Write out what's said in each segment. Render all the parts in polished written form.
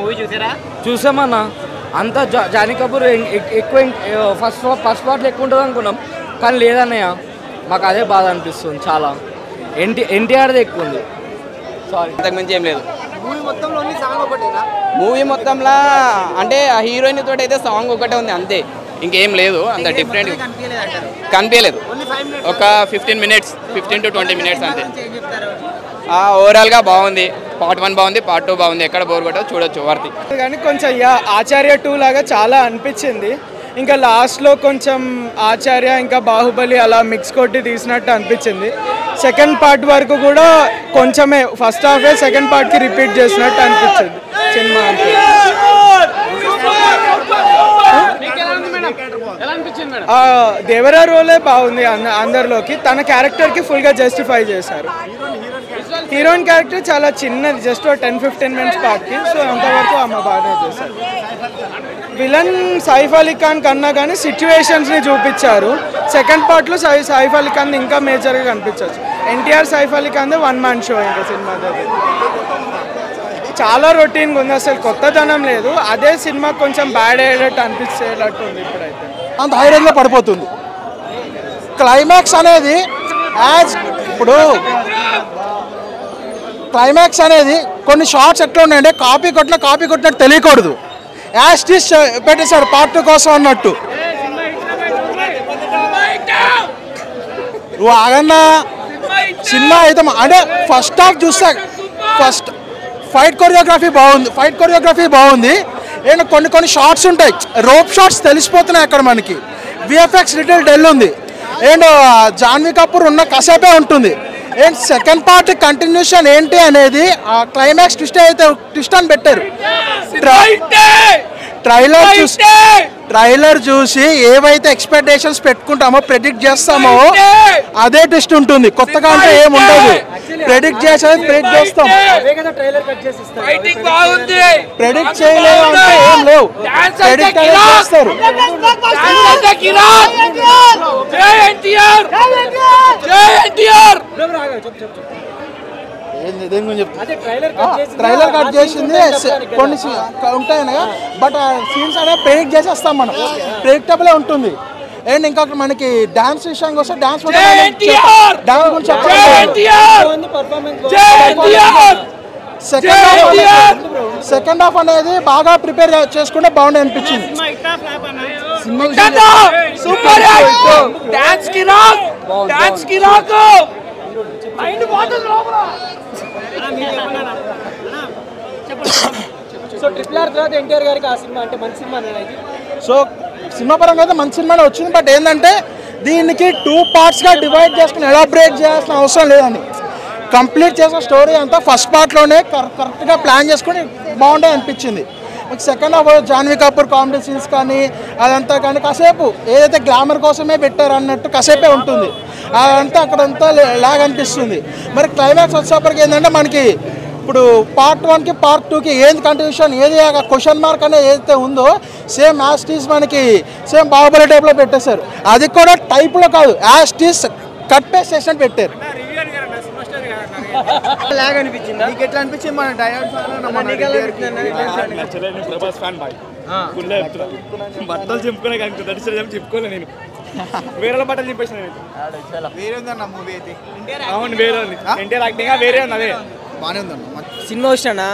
Movie చూసారా? చూసామన్నా. అంతా Johnny Kapoor ఎక్కువ ఫస్ట్ పార్ట్లో ఎక్కువ ఉంటుంది అనుకున్నాం, కానీ లేదన్నయ్య. మాకు అదే బాధ అనిపిస్తుంది చాలా. ఎన్టీఆర్ది ఎక్కువ ఉంది. సారీ, అంతకుమించి ఏం లేదు. మూవీ మొత్తంలో అంటే ఆ హీరోయిన్ తోటి అయితే సాంగ్ ఒకటే ఉంది అంతే, ఇంకేం లేదు. అంత డిఫరెంట్ కనిపించలేదు. ఒక 15 minutes 15 to 20 minutes అంతే. ఓవరాల్గా బాగుంది. పార్ట్ 1 బాగుంది, పార్ట్ 2 బాగుంది. ఎక్కడ బోర్ కొట్టో చూడొచ్చు వర్తి. కానీ కొంచెం ఆచార్య 2 లాగా చాలా అనిపించింది. ఇంకా లాస్ట్లో కొంచెం ఆచార్య ఇంకా బాహుబలి అలా మిక్స్ కొట్టి తీసినట్టు అనిపించింది. సెకండ్ పార్ట్ వరకు కూడా కొంచెమే, ఫస్ట్ హాఫే సెకండ్ పార్ట్కి రిపీట్ చేసినట్టు అనిపించింది సినిమా. దేవరా రోలే బాగుంది అందరిలోకి. తన క్యారెక్టర్కి ఫుల్గా జస్టిఫై చేశారు. హీరోయిన్ క్యారెక్టర్ చాలా చిన్నది, జస్ట్ 10-15 minutes పార్ట్కి. సో అంతవరకు ఆమె బాగానే చేశారు. విలన్ సైఫ్ అలీ ఖాన్ కన్నా కానీ సిచ్యువేషన్స్ని చూపించారు. సెకండ్ పార్ట్లో సైఫ్ అలీ ఖాన్ ఇంకా మేజర్గా కనిపించవచ్చు. ఎన్టీఆర్ సైఫ్ అలీ ఖాన్ 1 man షో ఇంకా సినిమా చాలా రొటీన్గా ఉంది, అసలు కొత్తదనం లేదు. అదే సినిమా కొంచెం బ్యాడ్ అయ్యేటట్టు అనిపించేటట్టు ఉంది. ఇప్పుడైతే అంత హై రేంజ్లో పడిపోతుంది. క్లైమాక్స్ అనేది ఇప్పుడు క్లైమాక్స్ అనేది కొన్ని షార్ట్స్ ఎట్లా ఉన్నాయంటే కాపీ కొట్టినట్టు తెలియకూడదు. యాస్టిస్ పెట్టేశాడు పార్ట్ 2 కోసం అన్నట్టు. నువ్వు ఆగన్నా సినిమా అయితే అంటే ఫస్ట్ హాఫ్ చూస్తే ఫస్ట్ ఫైట్ కొరియోగ్రఫీ బాగుంది. అండ్ కొన్ని షార్ట్స్ ఉంటాయి, రోప్ షార్ట్స్ తెలిసిపోతున్నాయి అక్కడ మనకి. విఎఫ్ఎక్స్ లిటిల్ డెల్ ఉంది. అండ్ జాన్వీ కపూర్ ఉన్న కసేపే ఉంటుంది. అండ్ సెకండ్ పార్ట్ కంటిన్యూషన్ ఏంటి అనేది ఆ క్లైమాక్స్ ట్విస్ట్ అని పెట్టారు. ట్రైలర్ చూసి ఏవైతే ఎక్స్పెక్టేషన్స్ పెట్టుకుంటామో ప్రెడిక్ట్ చేస్తామో అదే ట్విస్ట్ ఉంటుంది. కొత్తగా అంటే ఏముండదు. ప్రెడిక్ట్ చేస్తాం, ప్రెడిక్ట్ చేయలేదు అంటే ఏం లేవు. ప్రెడిక్ట్ చేస్తారు. ట్రైలర్ కట్ చేసింది కొన్ని ఉంటాయి, బట్ సీన్స్ అనేది ప్రెడిక్ట్ చేసేస్తాం మనం. ప్రెడిక్టబుల్ ఉంటుంది. అండ్ ఇంకా మనకి డాన్స్ విషయానికి వస్తే డాన్స్ గురించి సెకండ్ హాఫ్ అనేది బాగా ప్రిపేర్ చేసుకుంటే బాగుండే అనిపించింది. సో RRR తర్వాత ఎన్టీఆర్ గారికి ఆ సినిమా అంటే మంచి సినిమా అనేది. సో సినిమా పరంగా అయితే మంచి సినిమానే వచ్చింది. బట్ ఏంటంటే దీనికి 2 partsగా డివైడ్ చేసుకుని ఎలాబరేట్ చేయాల్సిన అవసరం లేదండి. కంప్లీట్ చేసిన స్టోరీ అంతా ఫస్ట్ పార్ట్లోనే కరెక్ట్గా ప్లాన్ చేసుకుని బాగుండే అనిపించింది. మీకు second half Janhvi Kapoor comedy scenes కానీ అదంతా కానీ కాసేపు ఏదైతే గ్లామర్ కోసమే పెట్టారు అన్నట్టు కాసేపే ఉంటుంది. అదంతా అక్కడంతా లాగ్ అనిపిస్తుంది. మరి క్లైమాక్స్ వచ్చేప్పటికి ఏంటంటే మనకి ఇప్పుడు పార్ట్ 1కి పార్ట్ 2కి ఏది కంటిన్యూషన్, ఏది క్వశ్చన్ మార్క్ అనేది ఏదైతే ఉందో సేమ్ యాస్టీస్ మనకి సేమ్ బాహుబలి టైప్లో పెట్టేశారు. అది కూడా టైప్లో కాదు, యాస్టీస్ కట్ పేస్ట్ చేసినట్టు పెట్టారు. లాగ్ అనిపించింది. నీకు ఎట్లా అనిపించింది? మన బట్టలు చెప్పుకునే చెప్పుకోలే, నేను వేరే బట్టలు చెప్పేసిన. వేరే ఉందన్న మూవీ అయితే. అవును, వేరే ఉంది. ఎన్టీఆర్ యాక్టింగ్ వేరే ఉంది. అదే బాగానే ఉందన్న. సినిమా వచ్చినా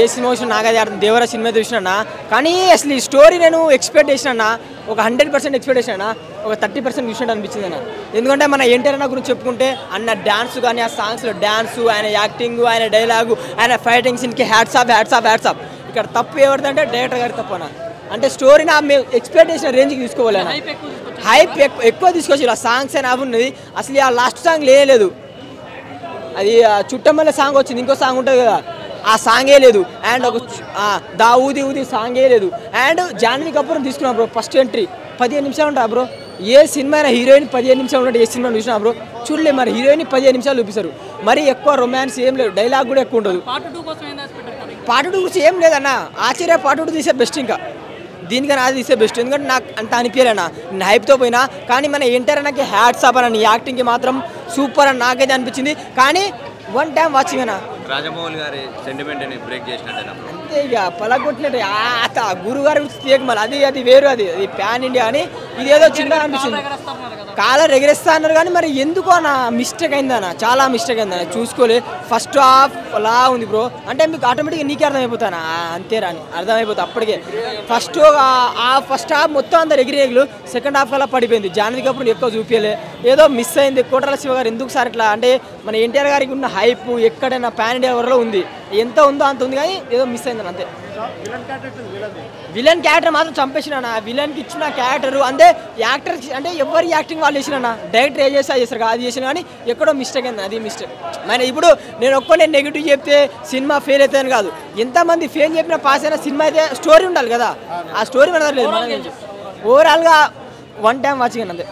ఏ సినిమా వచ్చినా నాకు అది అర్థం. దేవరా సినిమా చూసినా కానీ అసలు ఈ స్టోరీ నేను ఎక్స్పెక్ట్ చేసినా ఒక 100% ఎక్స్పెక్ట్ చేసినా ఒక 30% చూసినట్టు అనిపించింది అన్న. ఎందుకంటే మన ఎన్టీఆర్ అన్న గురించి చెప్పుకుంటే అన్న డ్యాన్స్ కానీ ఆ సాంగ్స్లో డ్యాన్సు, ఆయన యాక్టింగ్, ఆయన డైలాగు, ఆయన ఫైటింగ్ సీన్కి హ్యాట్స్ ఆఫ్. ఇక్కడ తప్పు ఎవరిదంటే డైరెక్టర్ గారి తప్పు అన్న. అంటే స్టోరీ మేము ఎక్స్పెక్ట్ చేసిన రేంజ్కి తీసుకోవాలి. హైప్ ఎక్కువ తీసుకొచ్చి ఆ సాంగ్స్ అయినా ఉన్నది. అసలు ఆ లాస్ట్ సాంగ్ లేదు. అది చుట్టమల్ల సాంగ్ వచ్చింది, ఇంకో సాంగ్ ఉంటుంది కదా, ఆ సాంగే లేదు. అండ్ ఒక దా ఊది సాంగే లేదు. అండ్ జాన్వీ కపూర్ తీసుకున్నా బ్రో. ఫస్ట్ ఎంట్రీ 15 నిమిషాలు ఉంటా బ్రో. ఏ సినిమా అయినా హీరోయిన్ 15 నిమిషాలు ఉంటే ఏ సినిమా చూసినా బ్రో చూడలే. మరి హీరోయిన్ 15 నిమిషాలు చూపిస్తారు. మరి ఎక్కువ రొమాన్స్ ఏం లేదు, డైలాగ్ కూడా ఎక్కువ ఉండదు. పార్ట్ 2 గురించి ఏం లేదన్న. ఆశ్చర్య పార్ట్ 2 తీసే బెస్ట్. ఇంకా దీనికన్నా అది తీసే బెస్ట్. ఎందుకంటే నాకు అంత అనిపించలేనా, నేను హైప్తో పోయినా. కానీ మన ఎన్టీఆర్ అన్నకి హ్యాట్స్ ఆఫ్ అని, యాక్టింగ్కి మాత్రం సూపర్ అని నాకైతే అనిపించింది. కానీ 1 time వాచింగ్ అన్న. రాజమౌళి గారి సెంటిమెంట్ బ్రేక్ చేసినట్టు అంతే అంతే ఇక పలగొట్టినట్టు గురుగారు తీయక మళ్ళీ అది వేరు, అది ప్యాన్ ఇండియా అని ఇదేదో చిన్నగా అనిపిస్తుంది. కాలర్ ఎగరేస్తా అన్నారు కానీ మరి ఎందుకో నా మిస్టేక్ అయిందన్న, చాలా మిస్టేక్ అయిందన్న. చూసుకోలే ఫస్ట్ హాఫ్ అలా ఉంది బ్రో, అంటే మీకు ఆటోమేటిక్గా నీకే అర్థమైపోతాను అంతేరా అని అర్థమైపోతుంది అప్పటికే. ఫస్ట్ హాఫ్ మొత్తం అందరు ఎగిరేగులు, సెకండ్ హాఫ్ అలా పడిపోయింది. జాన్వీ కపూర్ ఎక్కువ చూపించలే, ఏదో మిస్ అయింది. కోటల శివ గారు ఎందుకు సార్ ఇట్లా అంటే మన ఎన్టీఆర్ గారికి ఉన్న హైప్ ఎక్కడైనా పాన్ ఇండియా వరలో ఉంది, ఎంత ఉందో అంత ఉంది కానీ ఏదో మిస్ అయిందని అంతే. విలన్ క్యారెక్టర్ మాత్రం చంపేసిన, విలన్కి ఇచ్చిన క్యారెక్టర్ అంటే యాక్టర్ అంటే ఎవరి యాక్టింగ్ వాళ్ళు చేసిన, డైరెక్టర్ ఏ చేస్తా చేస్తారు అది చేసిన కానీ ఎక్కడో మిస్టేక్ అయింది, అది మిస్టేక్. మరి ఇప్పుడు నేను ఒక్కనే నెగిటివ్ చెప్తే సినిమా ఫెయిల్ అవుతుందని కాదు, ఎంతమంది ఫెయిల్ చెప్పినా పాస్ అయినా సినిమా అయితే స్టోరీ ఉండాలి కదా, ఆ స్టోరీ మనది లేదు. ఓవరాల్గా వన్ టైం వాచింగ్ అంతే.